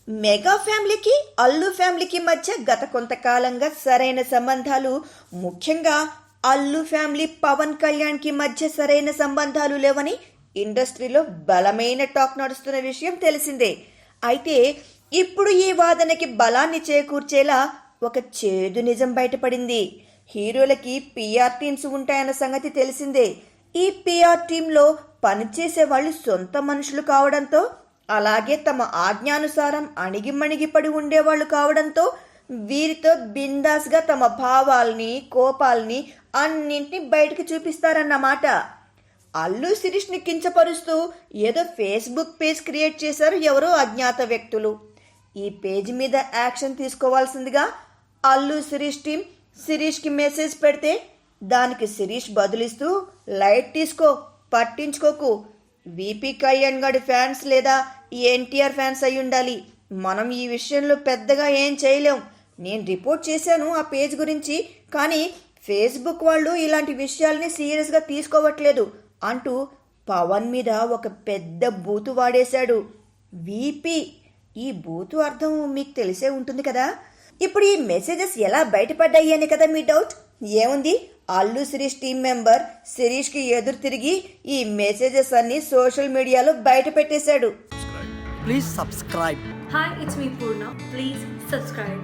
Mega ఫ్యామిలీకి అల్లు ఫ్యామిలీకి మధ్య గత కొంతకాలంగా సరైన సంబంధాలు, ముఖ్యంగా అల్లు ఫ్యామిలీ పవన్ కళ్యాణ్కి మధ్య సరైన సంబంధాలు లేవని ఇండస్ట్రీలో బలమైన టాక్ నడుస్తున్న విషయం తెలిసిందే. అయితే ఇప్పుడు ఈ వాదనకి బలాన్ని చేకూర్చేలా ఒక చేదు నిజం బయటపడింది. హీరోలకి పిఆర్ టీమ్స్ ఉంటాయన్న సంగతి తెలిసిందే. ఈ పిఆర్ టీంలో పనిచేసే వాళ్ళు సొంత మనుషులు కావడంతో, అలాగే తమ ఆజ్ఞానుసారం అణిగిమణిగిపడి ఉండేవాళ్ళు కావడంతో వీరితో బిందాస్గా తమ భావాల్ని, కోపాల్ని అన్నింటినీ బయటకు చూపిస్తారన్నమాట. అల్లు శిరీష్ని కించపరుస్తూ ఏదో ఫేస్బుక్ పేజ్ క్రియేట్ చేశారు ఎవరో అజ్ఞాత వ్యక్తులు. ఈ పేజ్ మీద యాక్షన్ తీసుకోవాల్సిందిగా అల్లు శిరీష్ టీం శిరీష్కి మెసేజ్ పెడితే దానికి శిరీష్ బదులిస్తూ లైట్ తీసుకో, పట్టించుకోకు, విపి కళ్యాణ్ గడి ఫ్యాన్స్ లేదా ఎన్టీఆర్ ఫ్యాన్స్ అయి ఉండాలి, మనం ఈ విషయంలో పెద్దగా ఏం చేయలేం, నేను రిపోర్ట్ చేశాను ఆ పేజ్ గురించి, కానీ ఫేస్బుక్ వాళ్ళు ఇలాంటి విషయాల్ని సీరియస్గా తీసుకోవట్లేదు అంటూ పవన్ మీద ఒక పెద్ద బూతు వాడేశాడు. విపి, ఈ బూతు అర్థం మీకు తెలిసే ఉంటుంది కదా. ఇప్పుడు ఈ మెసేజెస్ ఎలా బయటపడ్డాయి అని కదా మీ డౌట్. ఏముంది, అల్లు శిరీష్ టీం మెంబర్ శిరీష్కి ఎదురు తిరిగి ఈ మెసేజెస్ అన్ని సోషల్ మీడియాలో బయట పెట్టేశాడు. Please subscribe. Hi, it's me Purna. Please subscribe.